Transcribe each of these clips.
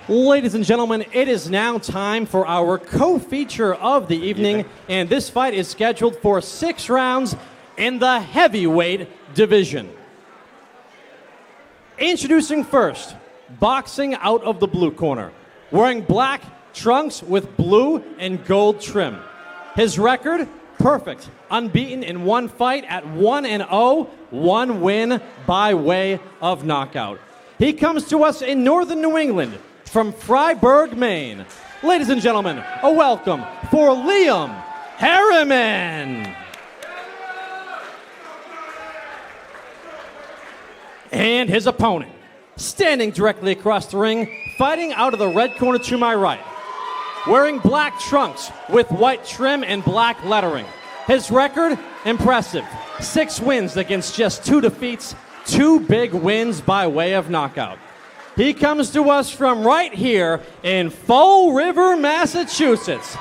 Ladies and gentlemen, it is now time for our co-feature of the evening, and this fight is scheduled for 6 rounds in the heavyweight division. Introducing first, boxing out of the blue corner, wearing black trunks with blue and gold trim. His record, perfect, unbeaten in one fight at 1-0, one win by way of knockout. He comes to us in northern New England, from Freiburg, Maine. Ladies and gentlemen, a welcome for Liam Harriman. And his opponent, standing directly across the ring, fighting out of the red corner to my right, wearing black trunks with white trim and black lettering. His record, impressive. 6 wins against just 2 defeats, 2 big wins by way of knockout. He comes to us from right here in Fall River, Massachusetts.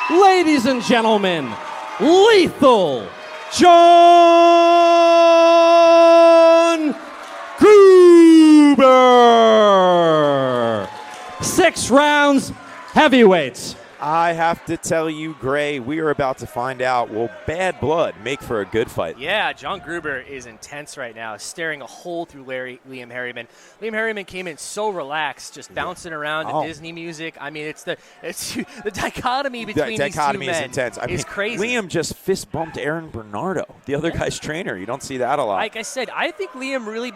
Ladies and gentlemen, Lethal John Gruber. 6 rounds, heavyweights. I have to tell you, Gray, we are about to find out, will bad blood make for a good fight? Yeah, John Gruber is intense right now, staring a hole through Liam Harriman. Liam Harriman came in so relaxed, just bouncing around to Disney music. I mean, it's the dichotomy between these two men is intense. I mean, crazy. Liam just fist bumped Aaron Bernardo, the other guy's trainer. You don't see that a lot. Like I said, I think Liam really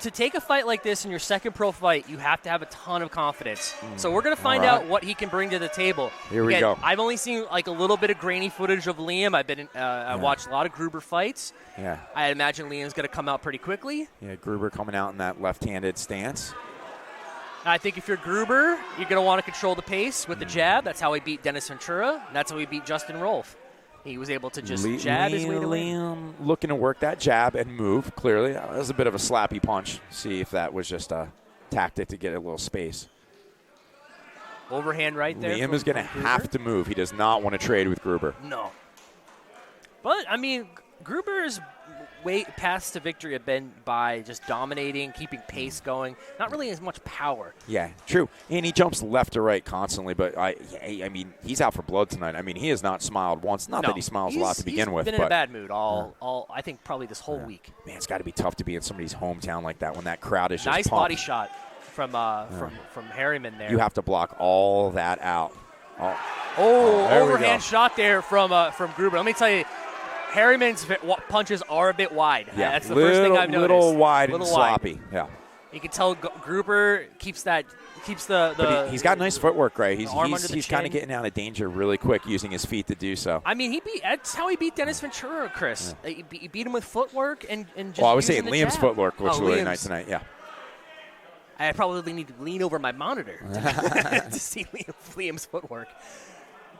to take a fight like this in your second pro fight, you have to have a ton of confidence. So we're going to find out what he can bring to the table. Here we go. I've only seen like a little bit of grainy footage of Liam. I watched a lot of Gruber fights. Yeah. I imagine Liam's going to come out pretty quickly. Yeah, Gruber coming out in that left-handed stance. I think if you're Gruber, you're going to want to control the pace with the jab. That's how he beat Dennis Ventura. That's how he beat Justin Rolfe. He was able to just jab his way to win. Liam looking to work that jab and move, clearly. That was a bit of a slappy punch. See if that was just a tactic to get a little space. Overhand right there. Liam is going to have to move. He does not want to trade with Gruber. No. But, I mean, Gruber's paths to victory have been by just dominating, keeping pace going, not really as much power. Yeah, true. And he jumps left to right constantly, but I mean, he's out for blood tonight. I mean, he has not smiled once. Not that he smiles a lot to begin with. He's been in a bad mood all I think probably this whole week. Man, it's got to be tough to be in somebody's hometown like that when that crowd is just nice pumped. Body shot from Harriman there. You have to block all that out. Overhand shot there from Gruber. Let me tell you, Harriman's punches are a bit wide. Yeah, that's the first thing I've noticed. Little wide and sloppy. Yeah. You can tell Gruber keeps the But he's got nice footwork, right? He's kind of chin. getting out of danger really quick using his feet to do so. I mean, that's how he beat Dennis Ventura, Chris. Yeah. He beat him with footwork and just I was saying Liam's footwork looks really nice tonight, yeah. I probably need to lean over my monitor to see Liam's footwork.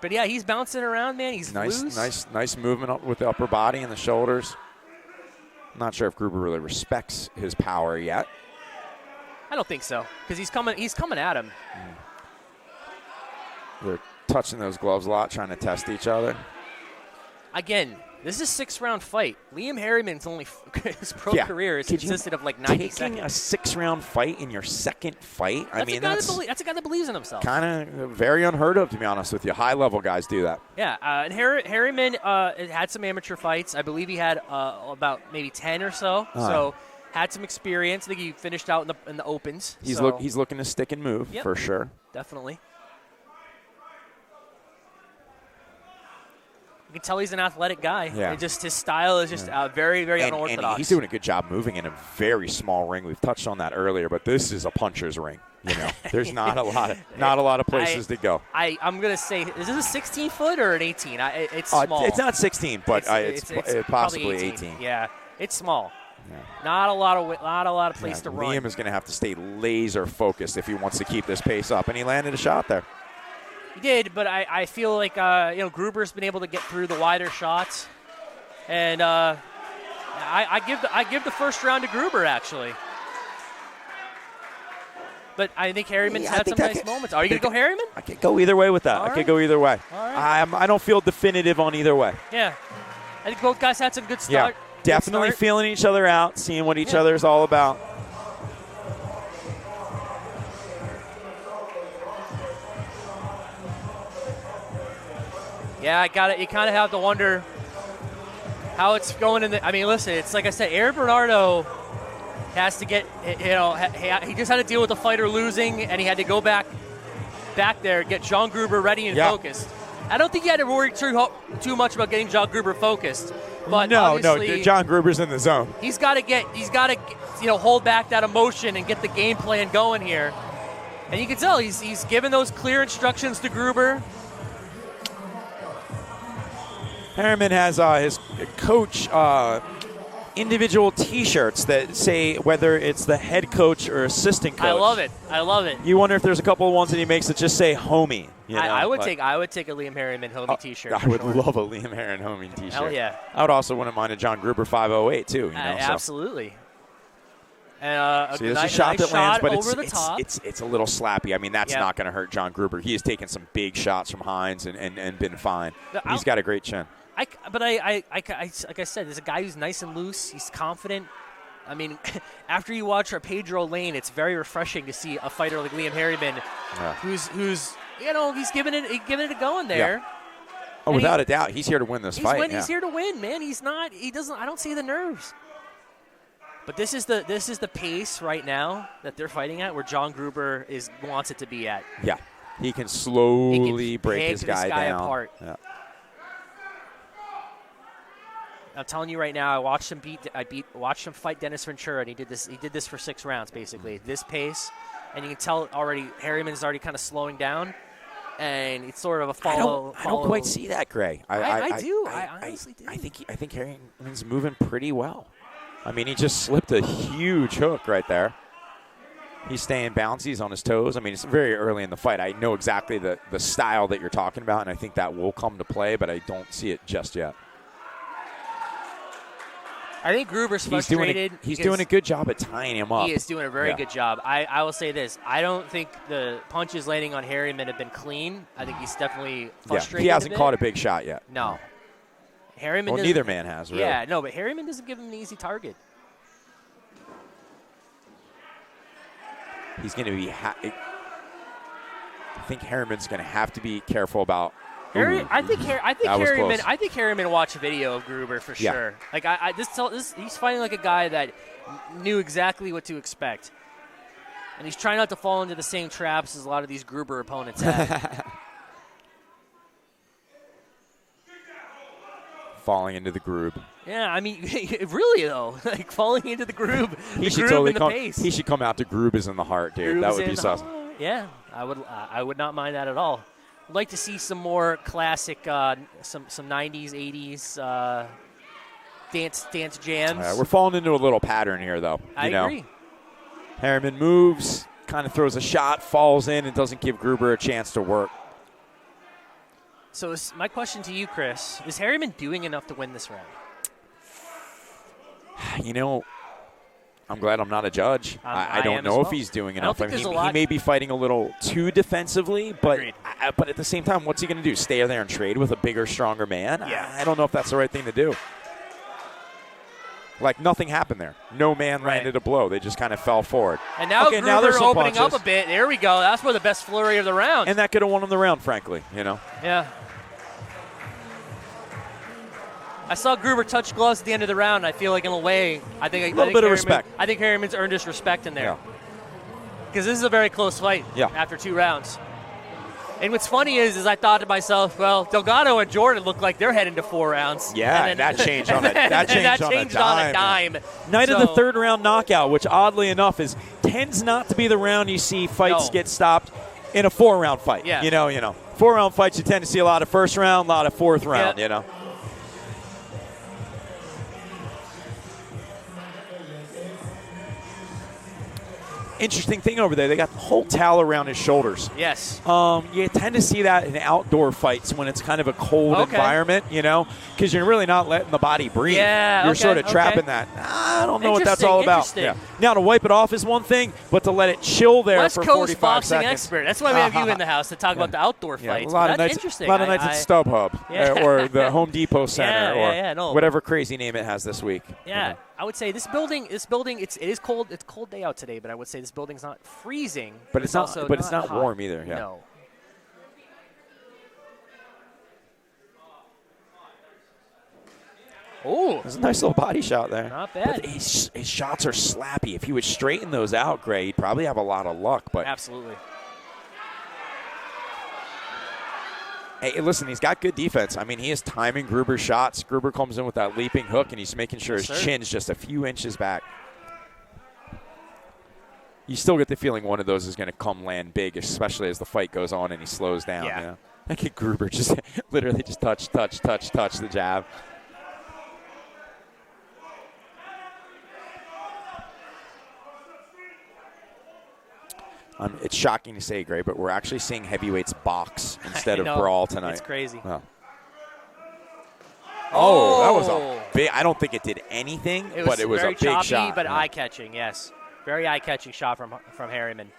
But, yeah, he's bouncing around, man. He's loose. Nice movement up with the upper body and the shoulders. I'm not sure if Gruber really respects his power yet. I don't think so, because he's coming at him. They're touching those gloves a lot, trying to test each other. Again, this is a 6-round fight. Liam Harriman's his pro career has consisted of like 90 seconds. Taking a 6-round fight in your second fight? That's a guy that believes in himself. Kind of very unheard of, to be honest with you. High-level guys do that. Yeah, and Harriman had some amateur fights. I believe he had about maybe 10 or so. So had some experience. I think he finished out in the opens. He's looking to stick and move for sure. Definitely. You can tell he's an athletic guy. Yeah. His style is just very, very unorthodox. And he's doing a good job moving in a very small ring. We've touched on that earlier, but this is a puncher's ring. You know, there's not a lot of places to go. I'm gonna say, is this a 16-foot or an 18? It's small. It's not 16, but it's possibly 18. Yeah, it's small. Yeah. Not a lot of place to run. Liam is going to have to stay laser focused if he wants to keep this pace up, and he landed a shot there. He did, but I feel like Gruber's been able to get through the wider shots, and I give the first round to Gruber actually. But I think Harriman's had some nice moments. Are you going to go Harriman? I could go either way with that. I could go either way. All right. I don't feel definitive on either way. Yeah. I think both guys had some good start. Yeah, definitely feeling each other out, seeing what each other is all about. Yeah, I got it. You kind of have to wonder how it's going in the. I mean, listen, it's like I said, Aaron Bernardo has to get. He just had to deal with the fighter losing, and he had to go back there, get John Gruber ready and focused. I don't think he had to worry too much about getting John Gruber focused. But no, John Gruber's in the zone. He's got to hold back that emotion and get the game plan going here. And you can tell he's given those clear instructions to Gruber. Harriman has his coach individual T-shirts that say whether it's the head coach or assistant coach. I love it. You wonder if there's a couple of ones that he makes that just say homie. I would take a Liam Harriman homie T-shirt. I would love a Liam Harriman homie T-shirt. Hell yeah. I would also wouldn't mind a John Gruber 508 too. Absolutely. And there's a shot that lands, but it's a little slappy. I mean, that's not going to hurt John Gruber. He has taken some big shots from Hines and been fine. He's got a great chin. Like I said, there's a guy who's nice and loose. He's confident. I mean, after you watch our Pedro Lane, it's very refreshing to see a fighter like Liam Harriman, who's he's giving it a go in there. Yeah. Oh, without a doubt, he's here to win this fight. He's here to win, man. He doesn't. I don't see the nerves. But this is the pace right now that they're fighting at, where John Gruber wants it to be at. Yeah, he can slowly break his guy down. Apart. Yeah. I'm telling you right now, I watched him fight Dennis Ventura, and he did this for 6 rounds basically. This pace, and you can tell already Harriman is already kind of slowing down, and it's sort of a follow. I don't quite see that, Gray. I do. I honestly do. I think Harriman's moving pretty well. I mean, he just slipped a huge hook right there. He's staying bouncy. He's on his toes. I mean, it's very early in the fight. I know exactly the style that you're talking about, and I think that will come to play, but I don't see it just yet. I think Gruber's frustrated. He's doing a good job at tying him up. He is doing a very good job. I will say this. I don't think the punches landing on Harriman have been clean. I think he's definitely frustrated. He hasn't caught a big shot yet. No. Harriman neither man has, really. Yeah, no, but Harriman doesn't give him an easy target. He's going to be I think Harriman's going to have to be careful about I think Harriman watched a video of Gruber for sure. Like he's fighting like a guy that knew exactly what to expect, and he's trying not to fall into the same traps as a lot of these Gruber opponents have. Falling into the groove. Yeah, I mean, really though, like falling into the groove. He should come out to Groove is in the heart, dude. Groove that would be awesome. Yeah, I would not mind that at all. I'd like to see some more classic, some 90s, 80s dance jams. We're falling into a little pattern here, though. I agree. Harriman moves, kind of throws a shot, falls in, and doesn't give Gruber a chance to work. So my question to you, Chris, is Harriman doing enough to win this round? I'm glad I'm not a judge. I don't know if he's doing enough. He may be fighting a little too defensively, but at the same time, what's he going to do? Stay there and trade with a bigger, stronger man? Yeah. I don't know if that's the right thing to do. Like, nothing happened there. No man landed a blow. They just kind of fell forward. And now Gruber opening up a bit. There we go. That's where the best flurry of the round. And that could have won him the round, frankly. Yeah. I saw Gruber touch gloves at the end of the round. I feel like, in a way, I think a little bit of respect. I think Harriman's earned his respect in there. Because this is a very close fight after 2 rounds. And what's funny is I thought to myself, well, Delgado and Jordan look like they're heading to 4 rounds. Yeah, and that changed on a dime. Night of the 3rd round knockout, which oddly enough tends not to be the round you see fights get stopped in a 4-round fight. Yeah. 4-round fights, you tend to see a lot of 1st round, a lot of 4th round, Interesting thing over there, they got the whole towel around his shoulders. Yes. You tend to see that in outdoor fights when it's kind of a cold environment, because you're really not letting the body breathe. Yeah, you're sort of trapping that. I don't know what that's all about. Yeah. Now, to wipe it off is one thing, but to let it chill there West for Coast 45 boxing seconds. Expert. That's why we have you in the house to talk about the outdoor fights. That's interesting. A lot of nights at StubHub or the Home Depot Center or whatever crazy name it has this week. Yeah. I would say this building, it is cold. It's a cold day out today, but I would say this building's not freezing. But it's not. But it's not hot. warm either. Yeah. No. Oh, There's a nice little body shot there. Not bad. But his shots are slappy. If he would straighten those out, Gray, he'd probably have a lot of luck. But absolutely. Hey, listen, he's got good defense. I mean, he is timing Gruber's shots. Gruber comes in with that leaping hook, and he's making sure his chin's just a few inches back. You still get the feeling one of those is going to come land big, especially as the fight goes on and he slows down. Yeah. You know? I think Gruber just literally just touch the jab. It's shocking to say, Gray, but we're actually seeing heavyweights box instead of brawl tonight. It's crazy. Oh, that was a big. I don't think it did anything, but it was a big choppy, shot. But eye-catching, yes. Very eye-catching shot from Harriman.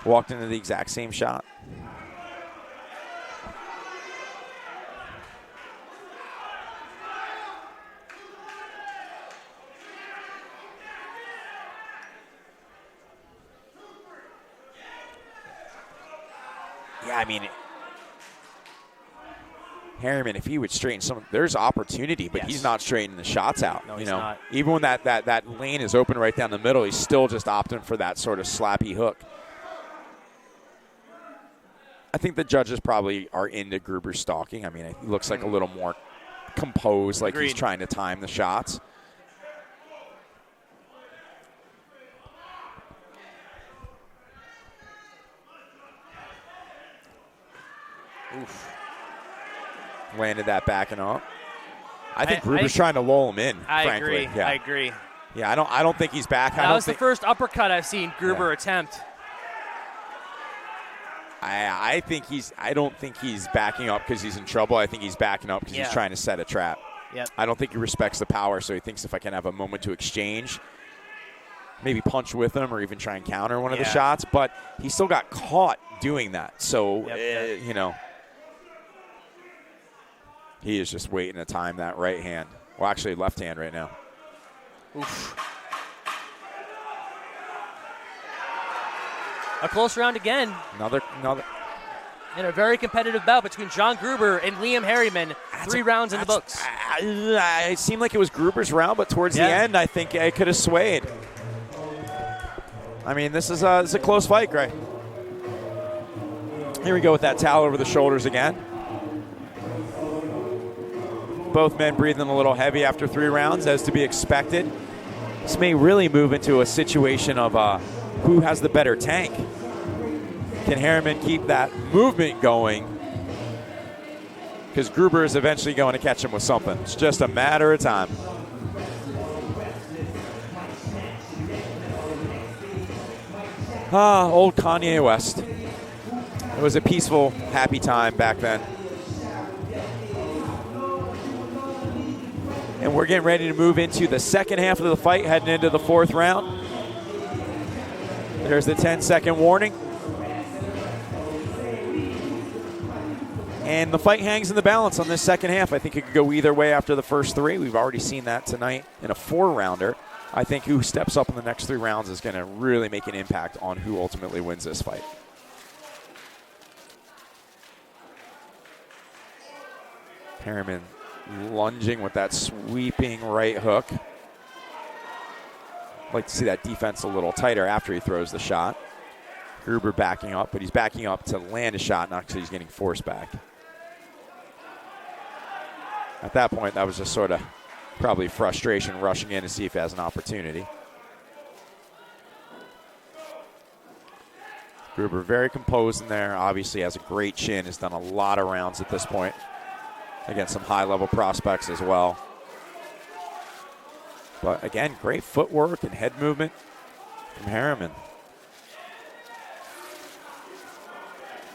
Walked into the exact same shot. Yeah, I mean, Harriman, if he would straighten some, there's opportunity, but he's not straightening the shots out. No, he's not. Even when that lane is open right down the middle, he's still just opting for that sort of slappy hook. I think the judges probably are into Gruber stalking. I mean, he looks like a little more composed, like he's trying to time the shots. Oof. Landed that backing up. I think Gruber's trying to lull him in. Frankly. I agree. Yeah, I don't think he's back. That was the first uppercut I've seen Gruber attempt. I don't think he's backing up because he's in trouble. I think he's backing up because he's trying to set a trap. Yep. I don't think he respects the power, so he thinks if I can have a moment to exchange, maybe punch with him or even try and counter one of the shots. But he still got caught doing that. So, he is just waiting to time that right hand. Well, actually, left hand right now. Oof. A close round again. Another. In a very competitive bout between John Gruber and Liam Harriman. 3 rounds in the books. It seemed like it was Gruber's round, but towards the end, I think it could have swayed. I mean, this is a close fight, Gray. Here we go with that towel over the shoulders again. Both men breathing a little heavy after 3 rounds, as to be expected. This may really move into a situation of who has the better tank. Can Harriman keep that movement going? Because Gruber is eventually going to catch him with something. It's just a matter of time. Old Kanye West. It was a peaceful, happy time back then. And we're getting ready to move into the second half of the fight, heading into the 4th round. There's the 10-second warning. And the fight hangs in the balance on this second half. I think it could go either way after the first 3. We've already seen that tonight in a 4-rounder. I think who steps up in the next 3 rounds is going to really make an impact on who ultimately wins this fight. Harriman lunging with that sweeping right hook. Like to see that defense a little tighter after he throws the shot. Gruber backing up, but he's backing up to land a shot, not because he's getting forced back. At that point, that was just sort of probably frustration rushing in to see if he has an opportunity. Gruber very composed in there. Obviously has a great chin, has done a lot of rounds at this point against some high-level prospects as well. But again, great footwork and head movement from Harriman.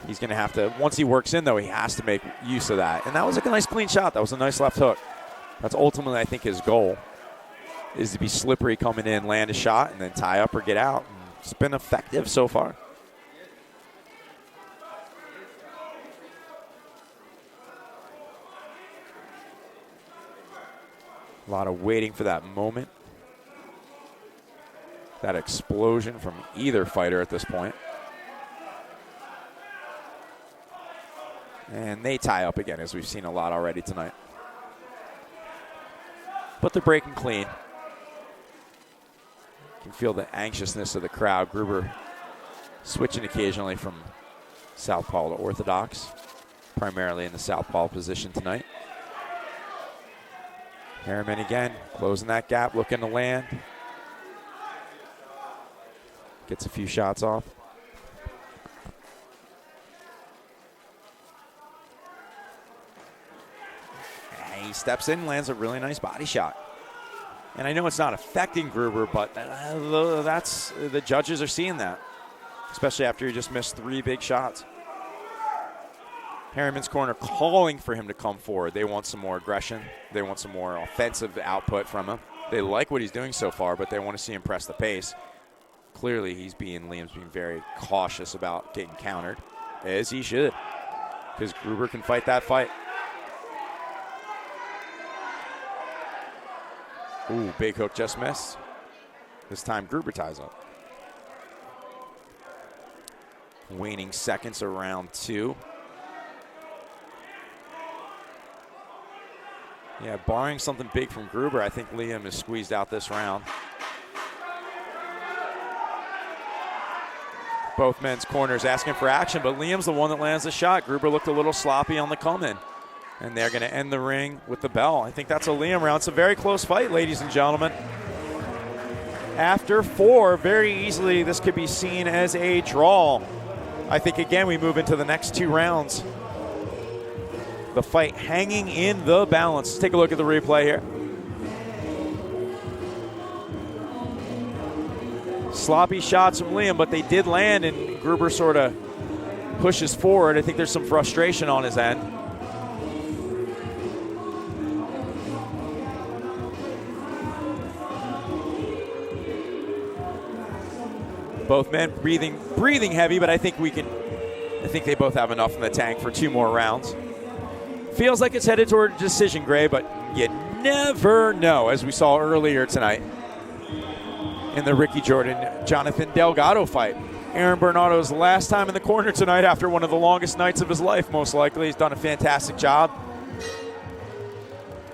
He's going to have to, once he works in, though, he has to make use of that. And that was a nice clean shot. That was a nice left hook. That's ultimately, I think, his goal, is to be slippery coming in, land a shot, and then tie up or get out. And it's been effective so far. A lot of waiting for that moment. that explosion from either fighter at this point. And they tie up again, as we've seen a lot already tonight. But they're breaking clean. You can feel the anxiousness of the crowd. Gruber switching occasionally from southpaw to orthodox, primarily in the southpaw position tonight. Harriman again, closing that gap, looking to land. Gets a few shots off. And he steps in, lands a really nice body shot. And I know it's not affecting Gruber, but that's the judges are seeing that, especially after he just missed 3 big shots. Harriman's corner calling for him to come forward. They want some more aggression. They want some more offensive output from him. They like what he's doing so far, but they want to see him press the pace. Clearly, Liam's being very cautious about getting countered, as he should, because Gruber can fight that fight. Ooh, big hook just missed. This time Gruber ties up. Waning seconds of round 2. Yeah, barring something big from Gruber, I think Liam is squeezed out this round. Both men's corners asking for action, but Liam's the one that lands the shot. Gruber looked a little sloppy on the come-in. And they're going to end the ring with the bell. I think that's a Liam round. It's a very close fight, ladies and gentlemen. After 4, very easily this could be seen as a draw. I think, again, we move into the next 2 rounds. The fight hanging in the balance. Let's take a look at the replay here. Sloppy shots from Liam, but they did land, and Gruber sort of pushes forward. I think there's some frustration on his end. Both men breathing heavy, but I think they both have enough in the tank for 2 more rounds. Feels like it's headed toward a decision, Gray, but you never know, as we saw earlier tonight in the Ricky Jordan-Jonathan Delgado fight. Aaron Bernardo's last time in the corner tonight after one of the longest nights of his life, most likely. He's done a fantastic job.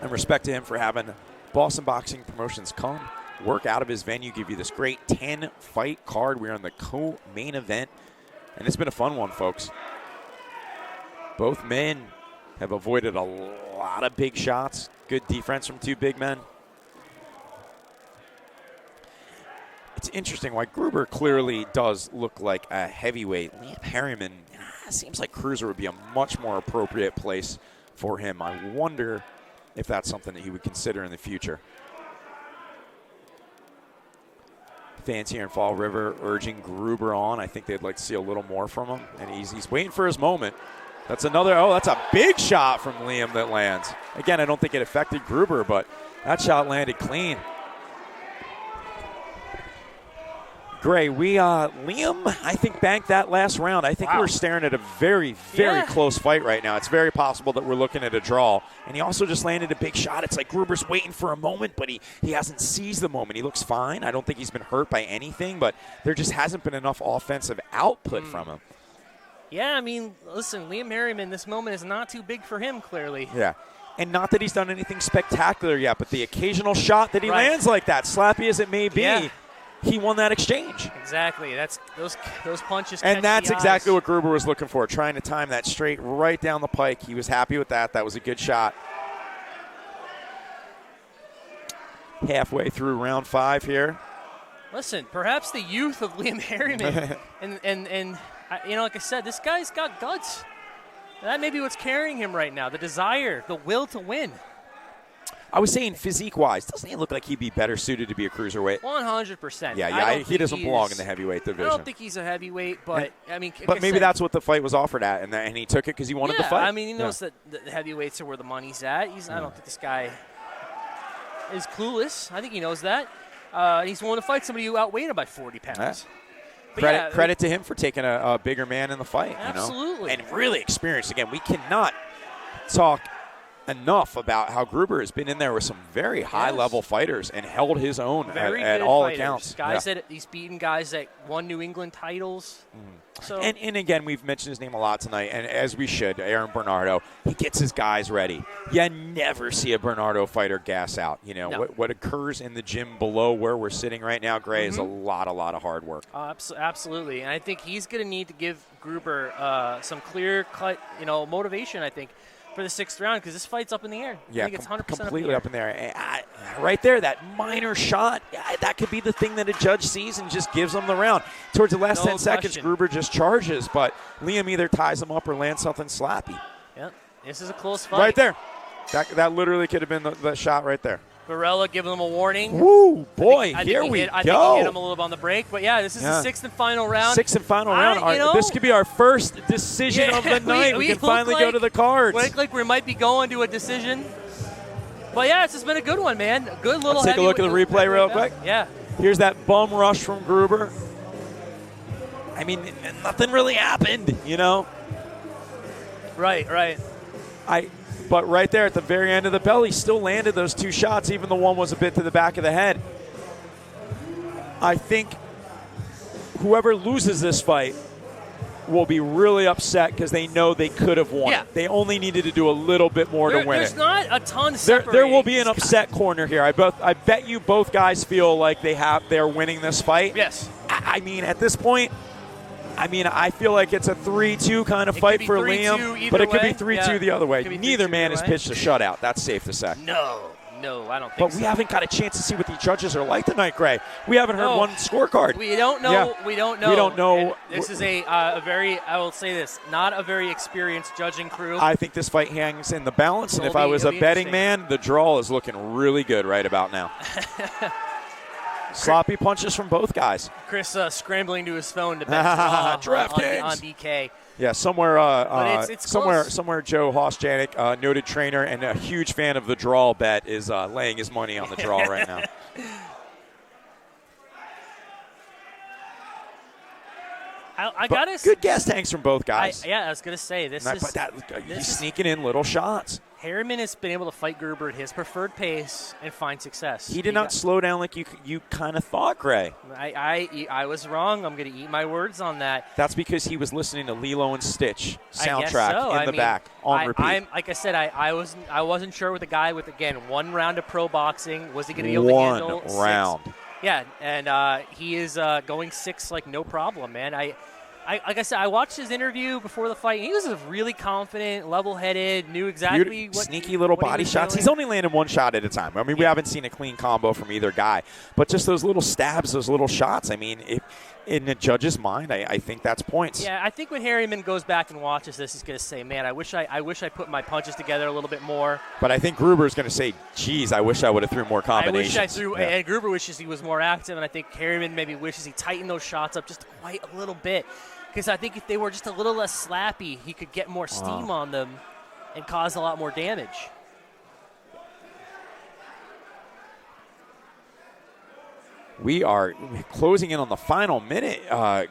And respect to him for having Boston Boxing Promotions come work out of his venue, give you this great 10-fight card. We're on the co-main event, and it's been a fun one, folks. Both men have avoided a lot of big shots. Good defense from 2 big men. It's interesting why Gruber clearly does look like a heavyweight. Liam Harriman, seems like cruiser would be a much more appropriate place for him. I wonder if that's something that he would consider in the future. Fans here in Fall River urging Gruber on. I think they'd like to see a little more from him, and he's waiting for his moment. That's a big shot from Liam that lands. Again, I don't think it affected Gruber, but that shot landed clean. Gray, Liam, I think, banked that last round. I think we're staring at a very, very close fight right now. It's very possible that we're looking at a draw. And he also just landed a big shot. It's like Gruber's waiting for a moment, but he hasn't seized the moment. He looks fine. I don't think he's been hurt by anything, but there just hasn't been enough offensive output from him. Yeah, I mean, listen, Liam Harriman, this moment is not too big for him, clearly. Yeah. And not that he's done anything spectacular yet, but the occasional shot that he lands like that, slappy as it may be, he won that exchange. Exactly. That's those punches. And that's exactly what Gruber was looking for, trying to time that straight right down the pike. He was happy with that. That was a good shot. Halfway through round 5 here. Listen, perhaps the youth of Liam Harriman, and like I said, this guy's got guts. That may be what's carrying him right now, the desire, the will to win. I was saying physique-wise, doesn't he look like he'd be better suited to be a cruiser-weight? 100%. Yeah, he doesn't belong in the heavyweight division. I don't think he's a heavyweight, but, I mean... But maybe that's what the fight was offered at, and he took it because he wanted the fight. I mean, he knows that the heavyweights are where the money's at. I don't think this guy is clueless. I think he knows that. He's willing to fight somebody who outweighed him by 40 pounds. Credit to him for taking a bigger man in the fight. Absolutely. And really experienced. Again, we cannot talk enough about how Gruber has been in there with some very high-level fighters and held his own at all fighters. accounts. Guys that he's beaten guys that won New England titles. So And again, we've mentioned his name a lot tonight, and as we should, Aaron Bernardo, he gets his guys ready. You never see a Bernardo fighter gas out. No. What occurs in the gym below where we're sitting right now, Gray, is a lot of hard work. Absolutely, and I think he's going to need to give Gruber some clear-cut, motivation, I think, for the 6th round, because this fight's up in the air. Yeah, I think it's 100% completely up in the air. Right there, that minor shot, that could be the thing that a judge sees and just gives them the round. Towards the last 10 seconds, Gruber just charges, but Liam either ties him up or lands something sloppy. Yeah, this is a close fight. Right there. That literally could have been the shot right there. Varela giving him a warning. Woo, boy, I think here he we hit, go. I think he hit him a little bit on the break. But, yeah, this is the 6th and final round. 6th and final round. This could be our first decision of the night. We can finally go to the cards. We look like we might be going to a decision. But, yeah, this has been a good one, man. A good little Let's take a look at the replay real quick. Yeah. Here's that bum rush from Gruber. I mean, nothing really happened, Right. But right there at the very end of the bell, he still landed those 2 shots, even though one was a bit to the back of the head. I think whoever loses this fight will be really upset because they know they could have won it. They only needed to do a little bit more to win There's it. not a ton separating. There will be an upset corner here. I bet you both guys feel like they're winning this fight. Yes. I mean, at this point, I feel like it's a 3-2 kind of fight for Liam, but it could be 3-2 the other way. Neither man has pitched a shutout. That's safe to say. No, I don't think But so. we haven't got a chance to see what the judges are like tonight, Gray. We haven't heard one scorecard. We don't know. Yeah. We don't know. We don't know. And this is a very, I will say this, not a very experienced judging crew. I think this fight hangs in the balance, and if I was a betting man, the draw is looking really good right about now. Sloppy punches from both guys. Chris scrambling to his phone to bet on DK. Yeah, somewhere it's somewhere Joe Hosjanik, noted trainer and a huge fan of the draw bet, is laying his money on the draw right now. I got to good gas tanks from both guys. I was going to say, he's sneaking in little shots. Harriman has been able to fight Gruber at his preferred pace and find success. He did not slow down like you kind of thought, Gray. I was wrong. I'm going to eat my words on that. That's because he was listening to Lilo and Stitch soundtrack in the back on repeat. Like I said, I wasn't sure with a guy with, again, 1 round of pro boxing. Was he going to be able to handle 1 round? 6? Yeah, and he is going 6 like no problem, man. Like I said, I watched his interview before the fight. He was really confident, level-headed, knew exactly what sneaky little body shots. Doing. He's only landed 1 shot at a time. I mean, we haven't seen a clean combo from either guy, but just those little stabs, those little shots. I mean, in the judge's mind, I think that's points. Yeah, I think when Harriman goes back and watches this, he's going to say, "Man, I wish I put my punches together a little bit more." But I think Gruber's going to say, "Geez, I wish I would have threw more combinations." I wish I threw. Yeah. And Gruber wishes he was more active, and I think Harriman maybe wishes he tightened those shots up just quite a little bit. Because I think if they were just a little less slappy, he could get more steam on them and cause a lot more damage. We are closing in on the final minute,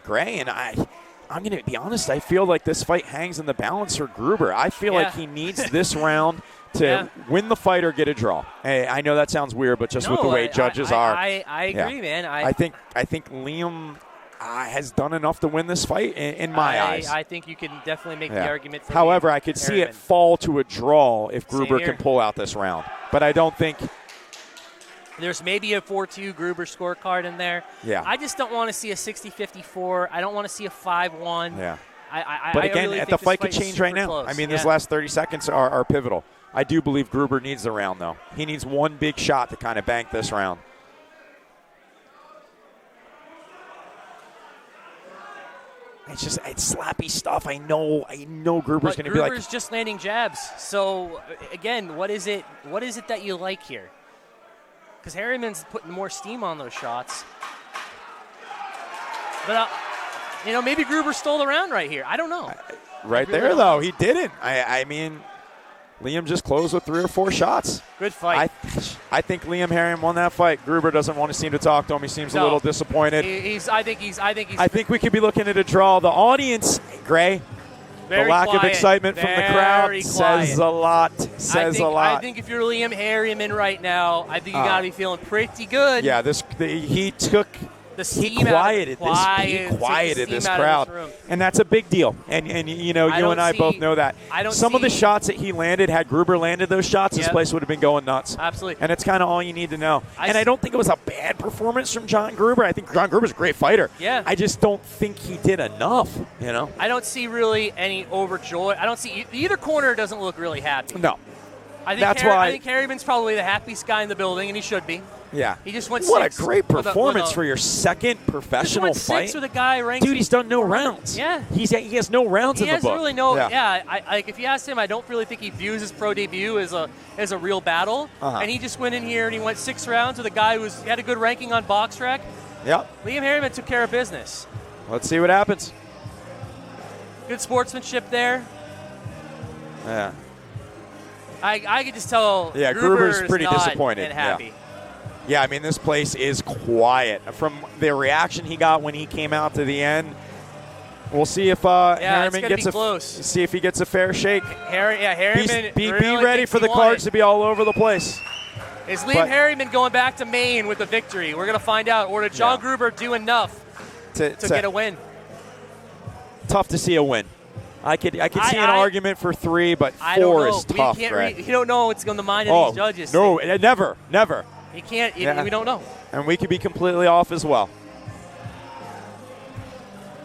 Gray, and I'm going to be honest, I feel like this fight hangs in the balance for Gruber. I feel like he needs this round to win the fight or get a draw. Hey, I know that sounds weird, but just with the way judges are. I agree, man. I think Liam has done enough to win this fight in my eyes. I think you can definitely make the argument for However, I could see it fall to a draw if Gruber can pull out this round. But I don't think there's maybe a 4-2 Gruber scorecard in there. Yeah. I just don't want to see a 60-54. I don't want to see a 5-1. Yeah. But again, really the fight could change right now. Close. I mean, these last 30 seconds are pivotal. I do believe Gruber needs the round, though. He needs 1 big shot to kind of bank this round. It's slappy stuff. I know Gruber's going to be like. Gruber's just landing jabs. So again, what is it that you like here? Because Harriman's putting more steam on those shots. But maybe Gruber stole the round right here. I don't know. Right there, though, he didn't. I mean, Liam just closed with 3 or 4 shots. Good fight. I think Liam Harriman won that fight. Gruber doesn't want to seem to talk to him. He seems a little disappointed. I think we could be looking at a draw. The audience, Gray, Very the lack quiet. of excitement from the crowd Very says a lot. Says a lot. I think if you're Liam Harriman right now, I think you got to be feeling pretty good. Yeah, he took. He quieted this crowd, and that's a big deal. And you and I both know that. Some of the shots that he landed, had Gruber landed those shots, this place would have been going nuts. Absolutely. And it's kind of all you need to know. I don't think it was a bad performance from John Gruber. I think John Gruber's a great fighter. Yeah. I just don't think he did enough. I don't see really any overjoy. I don't see either corner doesn't look really happy. No. I think Harriman's probably the happiest guy in the building, and he should be. Yeah. He just went What six. a great performance for your second professional just went fight. Six with a guy ranked. Dude, he's done no rounds. Yeah. He has no rounds in the book. He has really no. Yeah. If you ask him, I don't really think he views his pro debut as a real battle. And he just went in here and he went 6 rounds with a guy who had a good ranking on BoxRec. Yep. Liam Harriman took care of business. Let's see what happens. Good sportsmanship there. Yeah. I could just tell. Yeah, Gruber's pretty disappointed. And happy. Yeah, I mean, this place is quiet. From the reaction he got when he came out to the end, we'll see if Harriman gets see if he gets a fair shake. Harriman. Be ready for the cards to be all over the place. Is Liam Harriman going back to Maine with the victory? We're going to find out. Or did John Gruber do enough to get a win? Tough to see a win. I could see an argument for 3, but 4 is tough, Greg. You don't know what's going to mind of these judges. No, never. You can't. We don't know. And we could be completely off as well.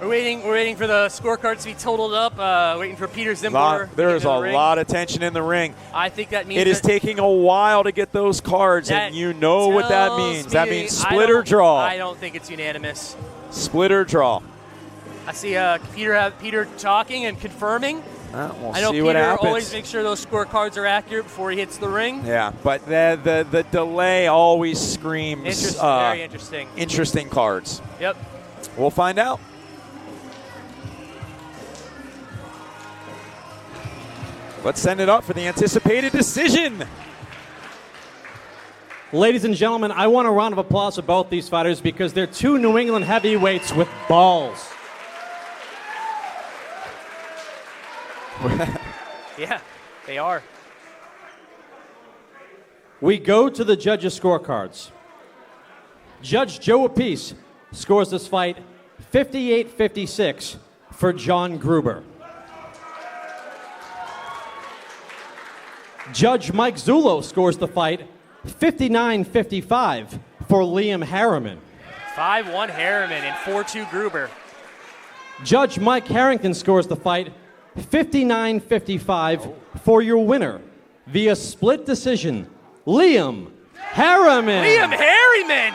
We're waiting for the scorecards to be totaled up. Waiting for Peter Zimbler. There is a lot of tension in the ring. I think that means it is taking a while to get those cards, and you know what that means. That means split or draw. I don't think it's unanimous. Split or draw. I see Peter talking and confirming. We'll I know see what Peter happens. always makes sure those scorecards are accurate before he hits the ring. Yeah, but the delay always screams very interesting. Interesting cards. Yep. We'll find out. Let's send it up for the anticipated decision. Ladies and gentlemen, I want a round of applause for both these fighters because they're 2 New England heavyweights with balls. Yeah, they are. We go to the judges' scorecards. Judge Joe Appice scores this fight 58-56 for John Gruber. Judge Mike Zullo scores the fight 59-55 for Liam Harriman. 5-1 Harriman and 4-2 Gruber. Judge Mike Harrington scores the fight 59-55 for your winner via split decision, Liam Harriman. Liam Harriman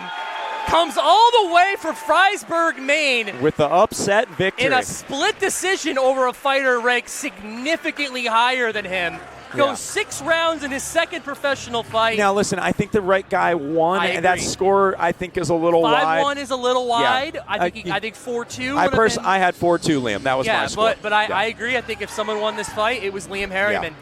comes all the way from Fryeburg, Maine. With the upset victory. In a split decision over a fighter ranked significantly higher than him. Goes 6 rounds in his second professional fight. Now, listen, I think the right guy won, and that score, I think, is a little wide. 5-1 is a little wide. Yeah. I think 4-2 I had 4-2, Liam. That was my score. But I agree. I think if someone won this fight, it was Liam Harriman.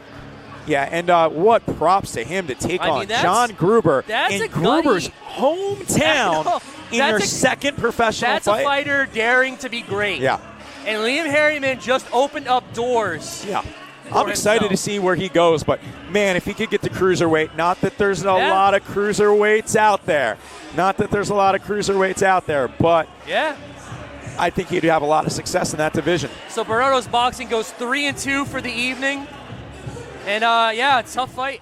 Yeah, and what props to him to take on John Gruber in Gruber's hometown in their second professional fight. That's a fighter daring to be great. Yeah. And Liam Harriman just opened up doors. Yeah. I'm excited to see where he goes, but, man, if he could get to cruiserweight, not that there's a lot of cruiserweights out there. But I think he'd have a lot of success in that division. So Bernardo's Boxing goes 3-2 for the evening. And, it's a tough fight.